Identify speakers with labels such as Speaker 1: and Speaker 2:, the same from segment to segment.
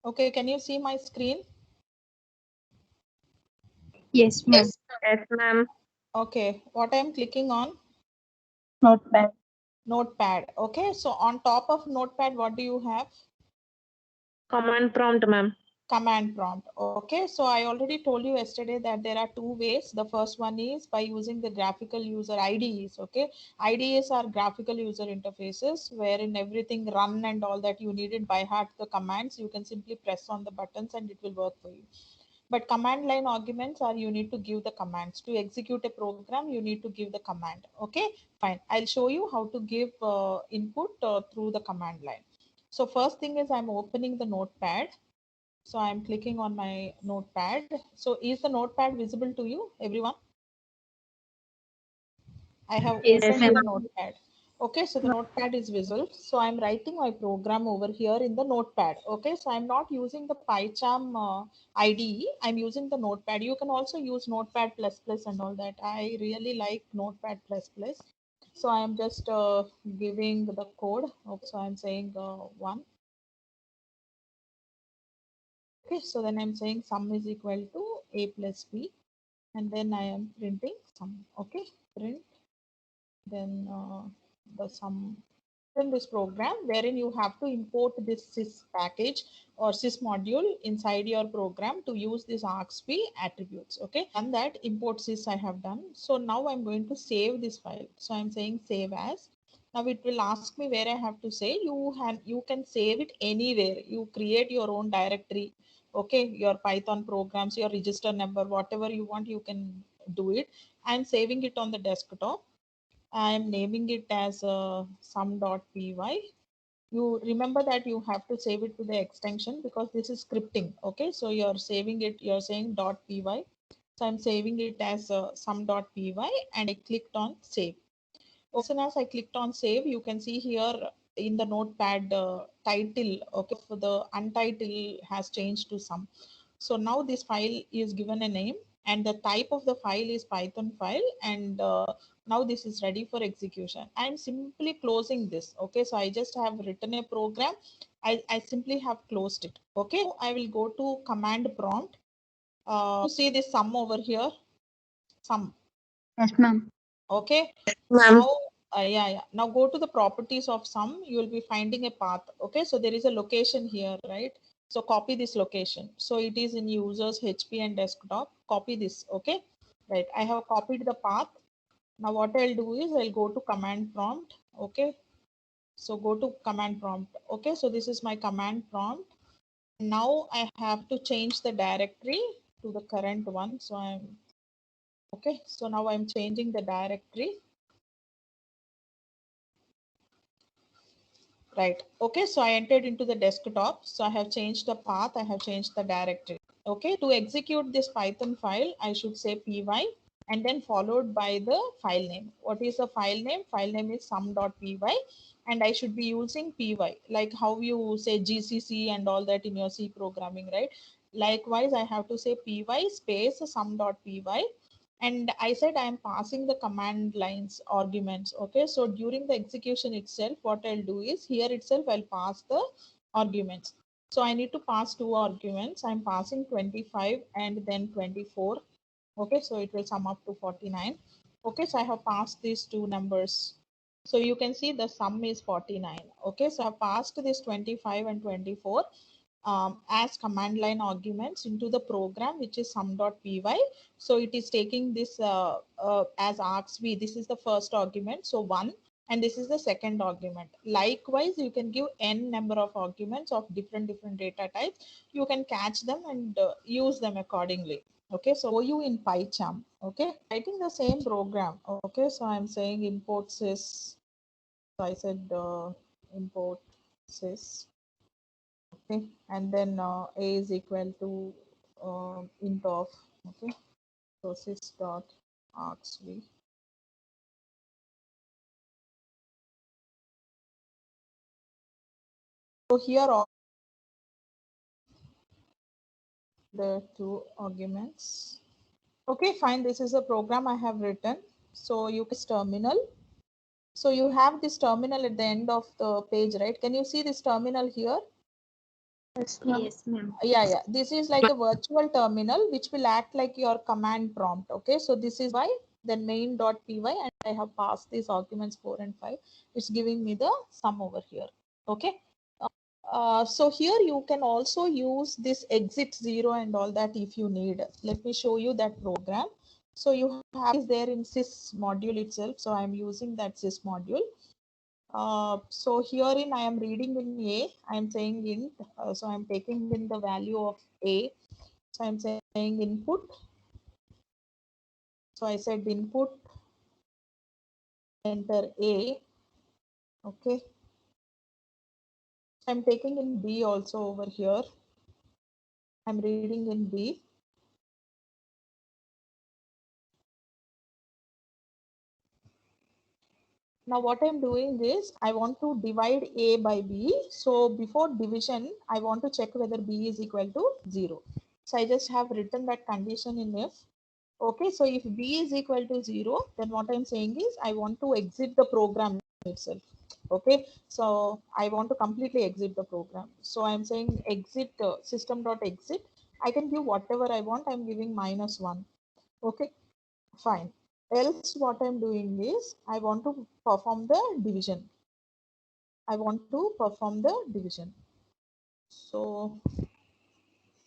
Speaker 1: Okay, can you see my screen?
Speaker 2: Yes, ma'am.
Speaker 3: Yes, ma'am.
Speaker 1: Okay, what I'm clicking on?
Speaker 2: Notepad.
Speaker 1: Notepad. Okay, so on top of Notepad, what do you have?
Speaker 3: Command prompt, ma'am.
Speaker 1: Command prompt. Okay, so I already told you yesterday that there are two ways. The first one is by using the graphical user IDEs. Okay, IDEs are graphical user interfaces wherein everything run and all that you needed by heart the commands. You can simply press on the buttons and it will work for you. But command line arguments are you need to give the commands to execute a program. You need to give the command. Okay, fine. I'll show you how to give input through the command line. So first thing is I'm opening the notepad. So I'm clicking on my notepad. So is the notepad visible to you, everyone? I have
Speaker 2: Yes,
Speaker 3: Yes,
Speaker 1: opened
Speaker 2: ma'am.
Speaker 1: the
Speaker 3: ma'am.
Speaker 1: notepad. Okay, so the notepad is visible. So I'm writing my program over here in the notepad. Okay, so I'm not using the PyCharm IDE. I'm using the notepad. You can also use notepad plus plus and all that. I really like notepad plus plus. So I'm just giving the code. Okay, so I'm saying one. Okay, so then I'm saying sum is equal to a plus b, and then I am printing sum. Okay, print then the sum in this program wherein you have to import this sys package or sys module inside your program to use this argsv attributes. Okay, and that import sys I have done. So now I'm going to save this file. So I'm saying save as. Now it will ask me where I have to say. You can save it anywhere. You create your own directory. Okay, your Python programs, your register number, whatever you want, you can do it. I'm saving it on the desktop. I'm naming it as sum.py. You remember that you have to save it to the extension because this is scripting. Okay, so you're saving it, you're saying .py. So I'm saving it as sum.py and I clicked on save. As soon as I clicked on save, you can see here in the notepad title, okay, for the untitled has changed to sum. So now this file is given a name and the type of the file is Python file, and now this is ready for execution. I'm simply closing this. Okay, so I just have written a program. I simply have closed it. Okay, I will go to command prompt. You see this sum over here, sum.
Speaker 2: Yes, ma'am.
Speaker 1: Okay,
Speaker 3: Ma'am.
Speaker 1: now yeah. Now go to the properties of sum. You will be finding a path. Okay, so there is a location here, right? So copy this location. So it is in users HP and desktop. Copy this. Okay, right. I have copied the path. Now what I'll do is I'll go to command prompt. Okay, so go to command prompt. Okay, so this is my command prompt. Now I have to change the directory to the current one. So I'm okay. So now I'm changing the directory. Right. Okay, so I entered into the desktop. So I have changed the path. I have changed the directory. Okay, to execute this Python file, I should say py and then followed by the file name. What is the file name? File name is sum.py and I should be using py, like how you say GCC and all that in your C programming, right? Likewise, I have to say py space sum.py, and I said I'm passing the command lines arguments. Okay, so during the execution itself, what I'll do is here itself I'll pass the arguments. So I need to pass two arguments. I'm passing 25 and then 24. Okay, so it will sum up to 49. Okay, so I have passed these two numbers. So you can see the sum is 49. Okay, so I have passed this 25 and 24 as command line arguments into the program, which is sum.py. So it is taking this as argsv. This is the first argument. So one, and this is the second argument. Likewise, you can give n number of arguments of different data types. You can catch them and use them accordingly. Okay, so you in PyCharm. Okay, writing the same program. Okay, so I'm saying import sys. So I said import sys. Okay, and then a is equal to int of, okay, so sys dot argsv. So here are the two arguments. Okay, fine. This is a program I have written. So you can terminal. So you have this terminal at the end of the page, right? Can you see this terminal here?
Speaker 2: Yes, ma'am.
Speaker 4: Yes, ma'am.
Speaker 1: Yeah, this is like a virtual terminal which will act like your command prompt. Okay, so this is why then main.py, and I have passed these arguments 4 and 5. It's giving me the sum over here. Okay, so here you can also use this exit 0 and all that if you need. Let me show you that program. So you have this there in sys module itself, so I'm using that sys module. So herein I am reading in A, I am saying int, so I'm taking in the value of A. So I'm saying input. So I said input, enter A. Okay. I'm taking in B also over here. I'm reading in B. Now what I'm doing is I want to divide A by B. So before division, I want to check whether B is equal to 0. So I just have written that condition in if. Okay, so if B is equal to 0, then what I'm saying is I want to exit the program itself. Okay, so I want to completely exit the program. So I'm saying exit system.exit. I can give whatever I want. I'm giving -1. Okay, fine. Else what I'm doing is I want to perform the division. I want to perform the division. So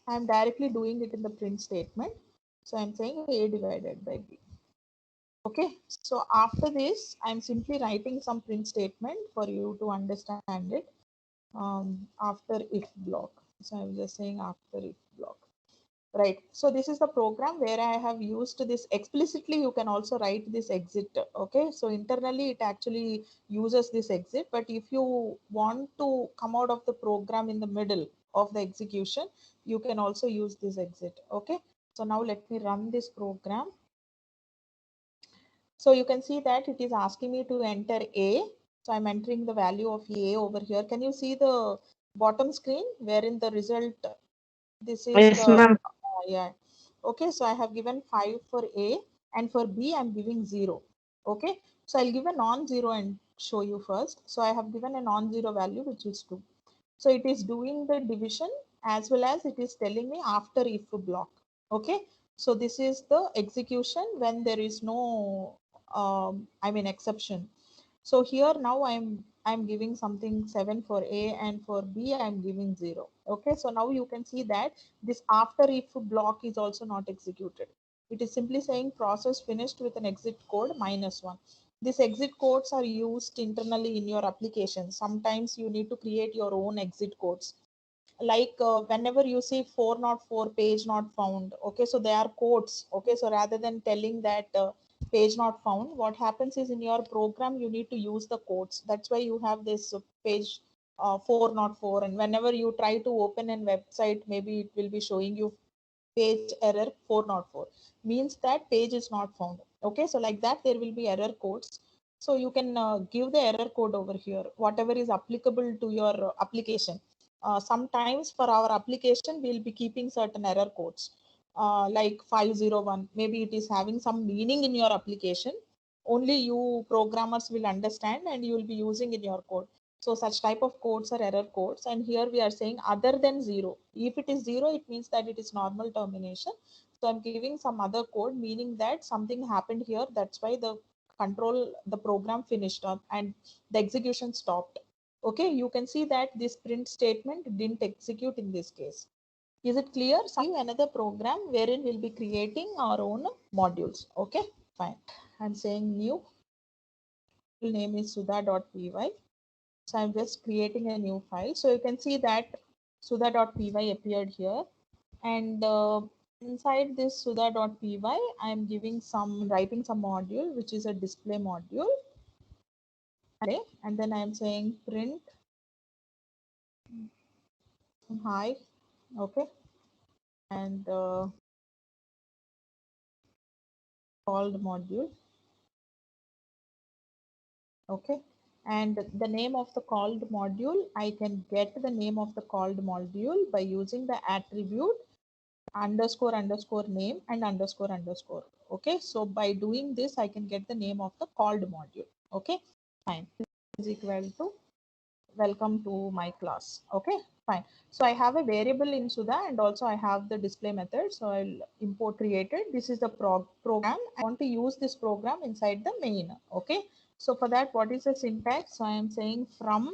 Speaker 1: I'm directly doing it in the print statement. So I'm saying A divided by B. Okay, so after this, I'm simply writing some print statement for you to understand it after if block. So I'm just saying after if block. Right. So this is the program where I have used this explicitly. You can also write this exit. Okay. So internally it actually uses this exit. But if you want to come out of the program in the middle of the execution, you can also use this exit. Okay. So now let me run this program. So you can see that it is asking me to enter A. So I'm entering the value of A over here. Can you see the bottom screen wherein the result, this is
Speaker 3: Yes,
Speaker 1: the,
Speaker 3: ma'am.
Speaker 1: yeah. Okay, so I have given 5 for A, and for B I'm giving 0. Okay, so I'll give a non-zero and show you first. So I have given a non-zero value, which is 2. So it is doing the division as well as it is telling me after if block. Okay, so this is the execution when there is no exception. So here now I'm giving something 7 for A, and for B I'm giving 0. Okay, so now you can see that this after if block is also not executed. It is simply saying process finished with an exit code -1. These exit codes are used internally in your application. Sometimes you need to create your own exit codes. Like whenever you see 404 page not found, okay, so they are codes. Okay, so rather than telling that page not found, what happens is in your program you need to use the codes. That's why you have this page 404, and whenever you try to open a website, maybe it will be showing you page error 404, means that page is not found. Okay, so like that there will be error codes. So you can give the error code over here, whatever is applicable to your application. Sometimes for our application we'll be keeping certain error codes, like 501. Maybe it is having some meaning in your application, only you programmers will understand and you will be using in your code. So such type of codes are error codes, and here we are saying other than 0. If it is 0, it means that it is normal termination. So I'm giving some other code, meaning that something happened here, that's why the program finished up and the execution stopped. Okay, you can see that this print statement didn't execute in this case. Is it clear? So another program wherein we'll be creating our own modules. Okay, fine. I'm saying new. Name is sudha.py. So I'm just creating a new file. So you can see that sudha.py appeared here. And inside this sudha.py, I'm writing some module, which is a display module. Okay. And then I'm saying print hi. Okay. And called module. Okay. And the name of the called module, I can get the name of the called module by using the attribute __ name and __. Okay, so by doing this I can get the name of the called module. Okay, fine. Is equal to welcome to my class. Okay, So I have a variable in Sudha and also I have the display method. So I'll import created. This is the program. I want to use this program inside the main. Okay. So for that, what is the syntax? So I am saying from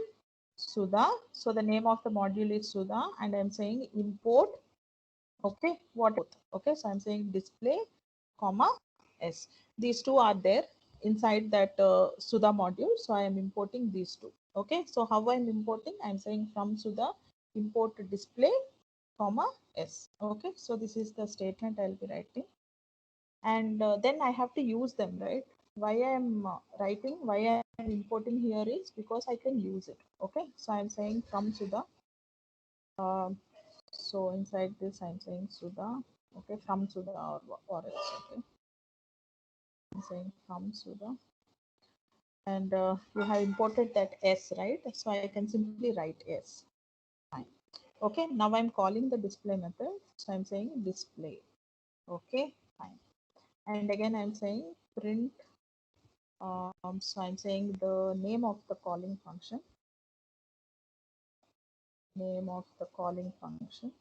Speaker 1: Sudha. So the name of the module is Sudha and I'm saying import. Okay. What? Okay. So I'm saying display, comma, S. These two are there inside that Sudha module. So I am importing these two. Okay. So how I'm importing? I'm saying from Sudha import display, comma, S. Okay. So this is the statement I'll be writing. And then I have to use them, right? Why I am writing, why I am importing here is because I can use it. Okay. So I'm saying from Sudha. So inside this, I'm saying Sudha. Okay. From Sudha or else. Okay. I'm saying from Sudha. And you have imported that S, right? So I can simply write S. Fine. Okay, now I'm calling the display method. So I'm saying display. Okay, fine. And again, I'm saying print. So I'm saying the name of the calling function. Name of the calling function.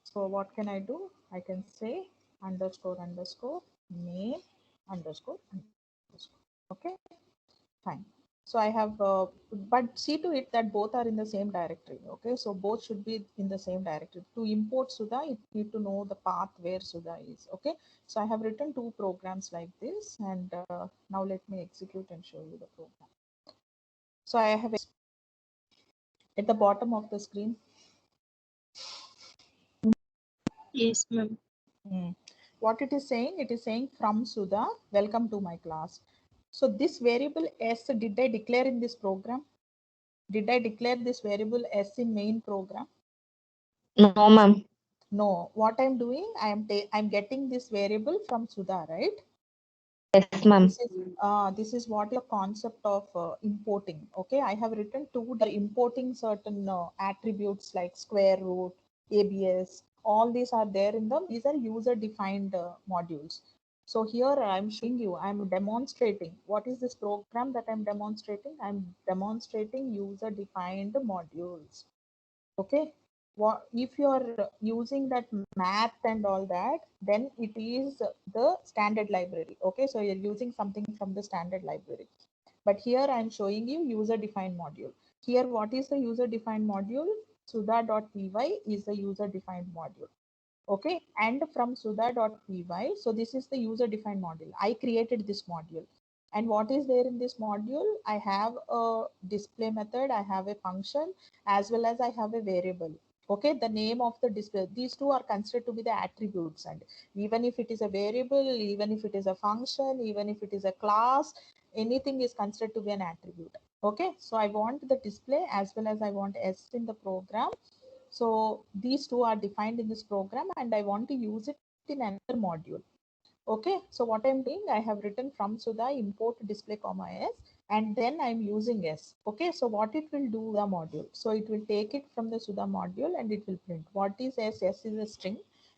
Speaker 1: So what can I do? I can say underscore underscore name underscore underscore. Okay, fine. So I have, but see to it that both are in the same directory. Okay, so both should be in the same directory. To import Sudha, you need to know the path where Sudha is. Okay, so I have written two programs like this, and now let me execute and show you the program. So I have at the bottom of the screen.
Speaker 2: Yes, ma'am.
Speaker 1: What it is saying from Sudha, welcome to my class. So this variable S, did I declare in this program? Did I declare this variable S in main program?
Speaker 3: No, ma'am.
Speaker 1: No, what I'm doing, I'm getting this variable from Sudha, right?
Speaker 3: Yes, ma'am.
Speaker 1: This is what the concept of importing. Okay, I have written two. They're importing certain attributes like square root, ABS. All these are there in them. These are user-defined modules. So here I'm showing you. I'm demonstrating. What is this program that I'm demonstrating? I'm demonstrating user-defined modules. Okay, what if you are using that math and all that, then it is the standard library. Okay, so you're using something from the standard library, but here I'm showing you user defined module. Here, what is the user defined module? Sudha.py is the user defined module. Okay, and from Sudha.py, so this is the user defined module. I created this module. And what is there in this module? I have a display method, I have a function, as well as I have a variable. Okay, the name of the display, these two are considered to be the attributes. And even if it is a variable, even if it is a function, even if it is a class, anything is considered to be an attribute. Okay, so I want the display as well as I want S in the program. So these two are defined in this program and I want to use it in another module. Okay, so what I'm doing, I have written from Sudha import display comma S, and then I'm using S. Okay, so what it will do the module. So it will take it from the Sudha module and it will print. What is S? S is a string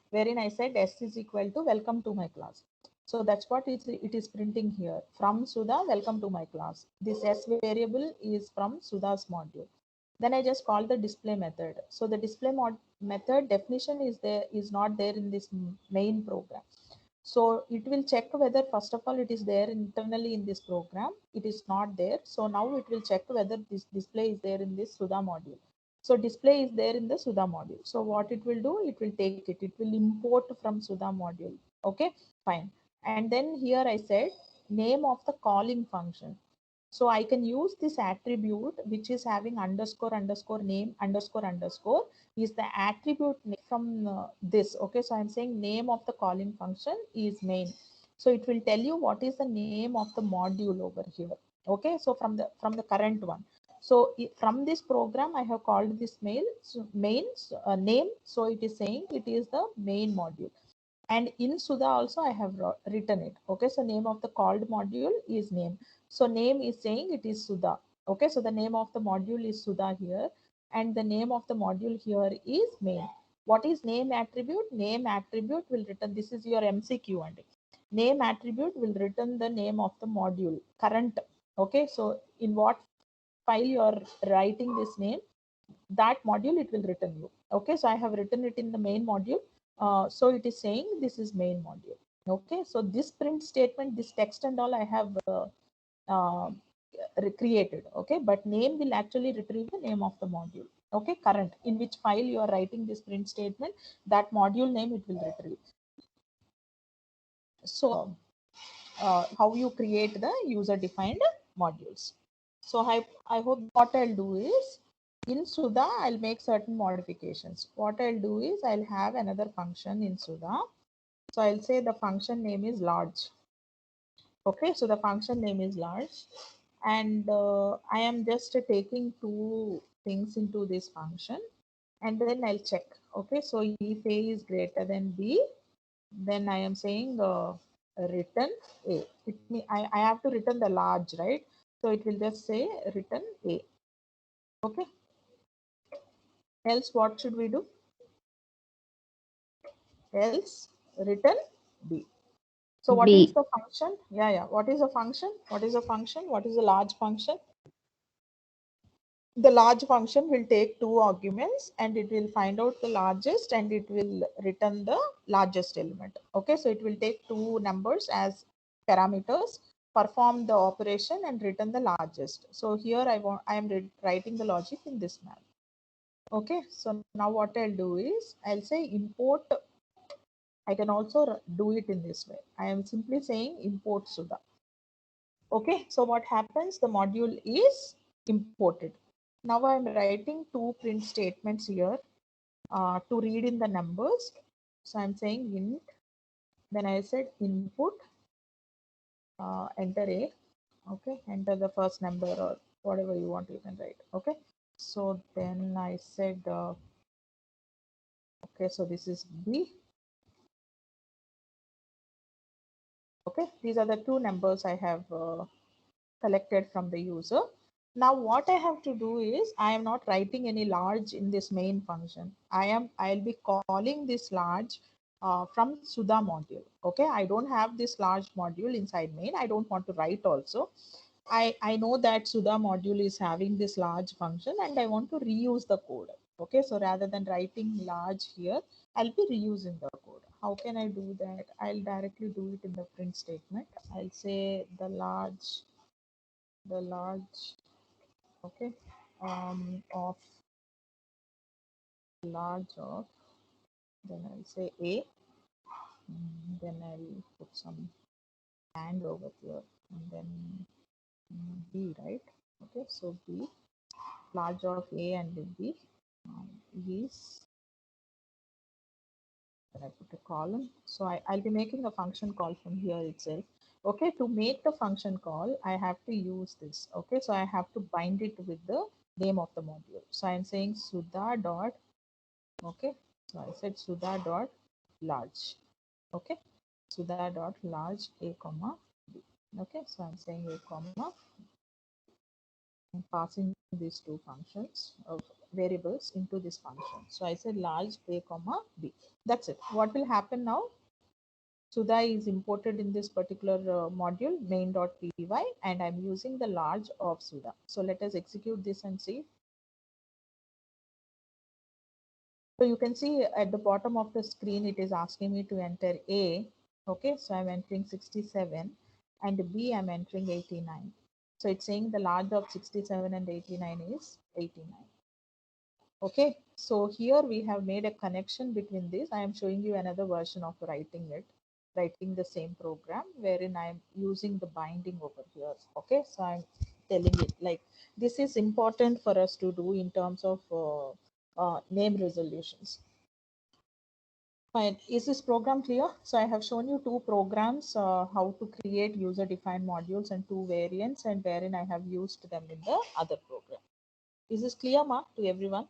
Speaker 1: wherein I said S is equal to welcome to my class. So that's what it is printing here. From Sudha, welcome to my class. This S variable is from Sudha's module. Then I just call the display method. So the display method definition is not there in this main program. So it will check whether first of all it is there internally in this program. It is not there. So now it will check whether this display is there in this Sudha module. So display is there in the Sudha module. So what it will do, it will take it. It will import from Sudha module. Okay, fine. And then here I said name of the calling function. So I can use this attribute which is having underscore underscore name underscore underscore is the attribute from this. Okay, so I'm saying name of the calling function is main. So it will tell you what is the name of the module over here. Okay, so from the current one. So from this program, I have called this main name. So it is saying it is the main module. And in Sudha also I have written it. Okay, so name of the called module is name. So name is saying it is Sudha. Okay, so the name of the module is Sudha here, and the name of the module here is main. What is name attribute? Name attribute will return, this is your MCQ, and name attribute will return the name of the module current. Okay, so in what file you are writing this name, that module it will return you. Okay, so I have written it in the main module. So it is saying this is main module. Okay, so this print statement, this text and all I have uh, created. Okay, but name will actually retrieve the name of the module. Okay, current in which file you are writing this print statement, that module name it will retrieve. So how you create the user defined modules. So I hope what I'll do is in Suda, I'll make certain modifications. What I'll do is I'll have another function in Suda. So I'll say the function name is large. Okay, so the function name is large. And I am just taking two things into this function. And then I'll check. Okay, so if A is greater than B, then I am saying return A. I have to return the large, right? So it will just say return A. Okay. Else what should we do? Else return B. So what is
Speaker 3: B.
Speaker 1: the function? Yeah. What is the function? What is the function? What is the large function? The large function will take two arguments and it will find out the largest and it will return the largest element. Okay, so it will take two numbers as parameters, perform the operation and return the largest. So here I am writing the logic in this manner. Okay, so now what I'll do is I'll say import. I can also do it in this way. I am simply saying import Suda. Okay, so what happens? The module is imported. Now I'm writing two print statements here to read in the numbers. So I'm saying int, then I said input, enter A. Okay, enter the first number or whatever you want, you can write. Okay, so then I said, okay, so this is B. Okay, these are the two numbers I have collected from the user. Now what I have to do is I am not writing any large in this main function. I'll be calling this large from Suda module. Okay, I don't have this large module inside main. I don't want to write also. I know that Suda module is having this large function and I want to reuse the code. Okay, so rather than writing large here, I'll be reusing the code. How can I do that? I'll directly do it in the print statement. I'll say the large, okay, of large of, then I'll say A, then I'll put some and over here, and then B, right? Okay, so B, large of A and B is, then I put a column. So I'll be making a function call from here itself. Okay, to make the function call, I have to use this. Okay, so I have to bind it with the name of the module. So I'm saying Sudha dot, okay, so I said Sudha dot large. Okay, Sudha dot large A comma B. Okay, so I'm saying A comma, I'm passing these two functions of variables into this function. So I said large A comma B. That's it. What will happen now? Sudha is imported in this particular module main.py and I'm using the large of Sudha. So let us execute this and see. So you can see at the bottom of the screen, it is asking me to enter A. Okay, so I'm entering 67 and B, I'm entering 89. So it's saying the large of 67 and 89 is 89. Okay, so here we have made a connection between this. I am showing you another version of writing the same program wherein I am using the binding over here. Okay, so I'm telling it like this is important for us to do in terms of name resolutions. Fine. Is this program clear? So I have shown you two programs, how to create user-defined modules and two variants, and wherein I have used them in the other program. Is this clear, Ma, to everyone?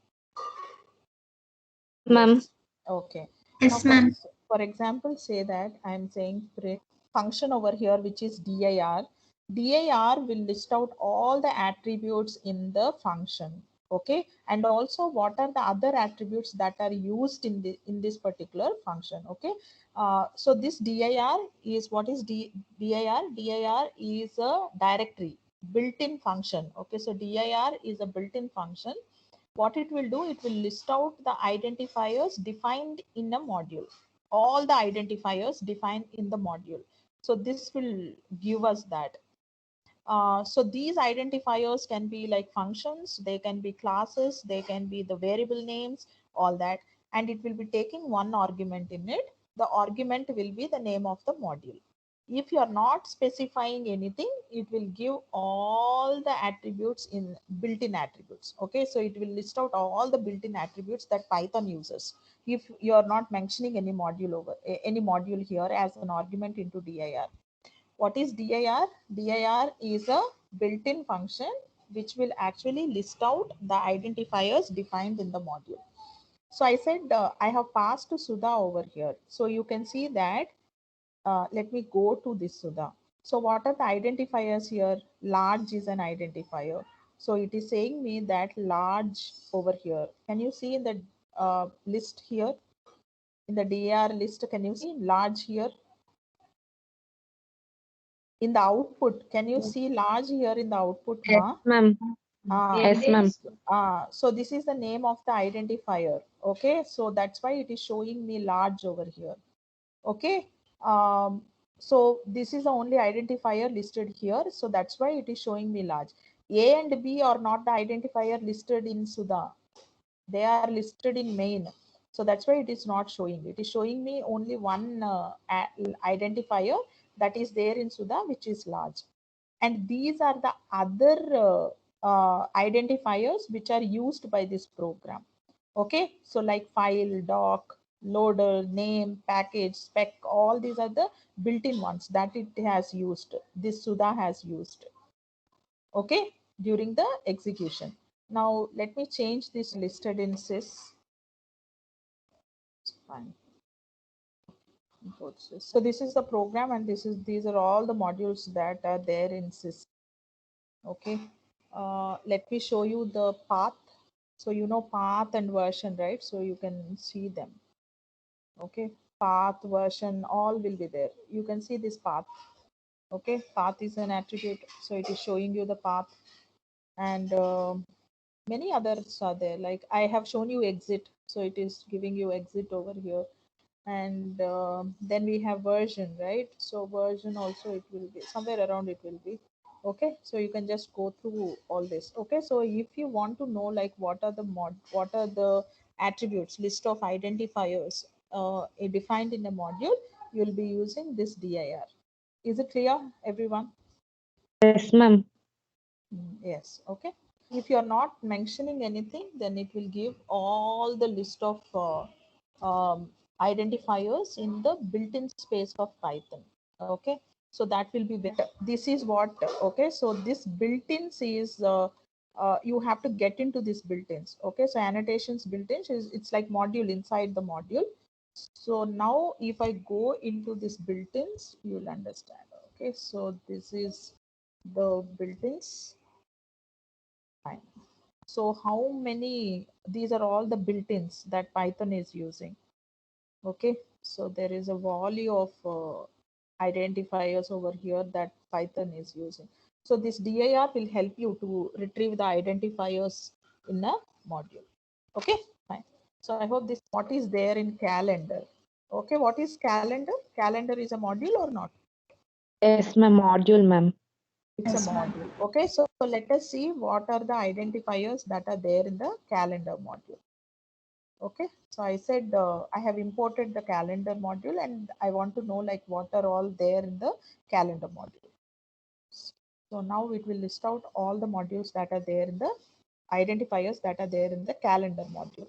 Speaker 3: Ma'am.
Speaker 1: Yes. Okay.
Speaker 2: Yes,
Speaker 1: Now,
Speaker 2: ma'am.
Speaker 1: for example, say that I'm saying print function over here, which is dir. Dir will list out all the attributes in the function. Okay, and also what are the other attributes that are used in this particular function. Okay, so this dir is what is dir? Dir is a directory. built-in function. Okay, so dir is a built-in function. What it will do, it will list out the identifiers defined in a module, all the identifiers defined in the module. So this will give us that. So these identifiers can be like functions, they can be classes, they can be the variable names, all that. And it will be taking one argument in it. The argument will be the name of the module. If you are not specifying anything, it will give all the attributes in built-in attributes. Okay, so it will list out all the built-in attributes that Python uses. If you are not mentioning any module any module here as an argument into dir. What is dir? Dir is a built-in function which will actually list out the identifiers defined in the module. So I said I have passed to Sudha over here. So you can see that, let me go to this Sudha. So what are the identifiers here? Large is an identifier. So it is saying me that large over here. Can you see in the list here? In the dir list, can you see large here? In the output, can you see large here in the output?
Speaker 3: Yes, ma'am. Yes, ma'am.
Speaker 1: So this is the name of the identifier. Okay, so that's why it is showing me large over here. Okay, so this is the only identifier listed here. So that's why it is showing me large. A and B are not the identifier listed in Sudha. They are listed in main. So that's why it is not showing. It is showing me only one identifier that is there in Sudha, which is large. And these are the other identifiers which are used by this program. Okay, so like file, doc, loader, name, package, spec, all these are the built-in ones that it has used. This Sudha has used. Okay, during the execution. Now let me change this listed in sys. It's fine. So this is the program, and these are all the modules that are there in sys. Okay, let me show you the path. So you know path and version, right? So you can see them. Okay, path, version, all will be there. You can see this path. Okay, path is an attribute, so it is showing you the path, and many others are there. Like I have shown you exit, so it is giving you exit over here. And then we have version, right? So version also, it will be somewhere around, it will be. Okay, so you can just go through all this. Okay, so if you want to know like what are the attributes, list of identifiers defined in a module, you'll be using this dir. Is it clear, everyone?
Speaker 3: Yes, ma'am.
Speaker 1: Yes. Okay, if you're not mentioning anything, then it will give all the list of identifiers in the built-in space of Python. Okay, so that will be better. This is what, okay, so this built-ins is you have to get into this built-ins. Okay, so annotations built-ins is, it's like module inside the module. So now if I go into this built-ins, you'll understand. Okay, so this is the built-ins. Fine. So how many, these are all the built-ins that Python is using. Okay, so there is a volley of identifiers over here that Python is using. So this dir will help you to retrieve the identifiers in a module. Okay, fine. So I hope this, what is there in calendar. Okay, what is calendar? Calendar is a module or not?
Speaker 3: Yes, ma'am. Module, ma'am.
Speaker 1: It's a module. Okay, so let us see what are the identifiers that are there in the calendar module. Okay, so I said I have imported the calendar module, and I want to know like what are all there in the calendar module. So now it will list out all the modules that are there in the identifiers that are there in the calendar module.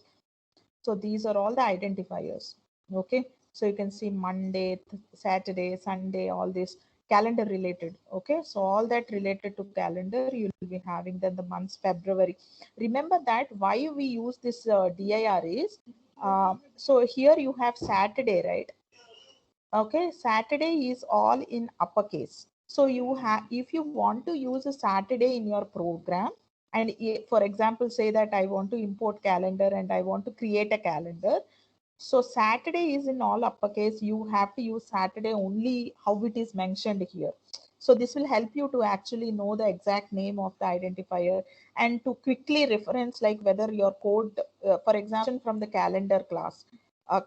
Speaker 1: So these are all the identifiers. Okay, so you can see Monday, Saturday, Sunday, all this calendar related. Okay, so all that related to calendar, you will be having then the months February. Remember that why we use this dir is, so here you have Saturday, right? Okay, Saturday is all in uppercase. So you have, if you want to use a Saturday in your program, and for example, say that I want to import calendar and I want to create a calendar. So Saturday is in all uppercase. You have to use Saturday only how it is mentioned here. So this will help you to actually know the exact name of the identifier and to quickly reference like whether your code, for example, from the calendar class,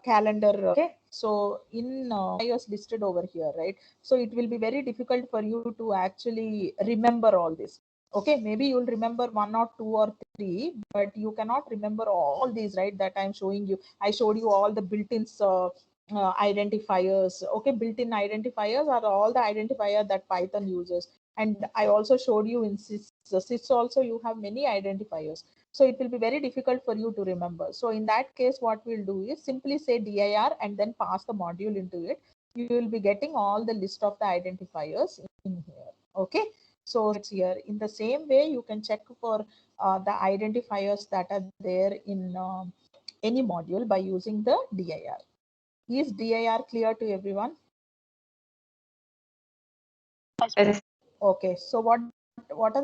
Speaker 1: calendar. Okay, so in is listed over here, right? So it will be very difficult for you to actually remember all this. Okay, maybe you'll remember one or two or three, but you cannot remember all these, right? That I'm showing you. I showed you all the built-in identifiers. Okay, built-in identifiers are all the identifier that Python uses. And I also showed you in sys also you have many identifiers. So it will be very difficult for you to remember. So in that case, what we'll do is simply say dir and then pass the module into it. You will be getting all the list of the identifiers in here. Okay, so it's here. In the same way, you can check for the identifiers that are there in any module by using the dir. Is dir clear to everyone?
Speaker 3: Yes.
Speaker 1: Okay, so what are the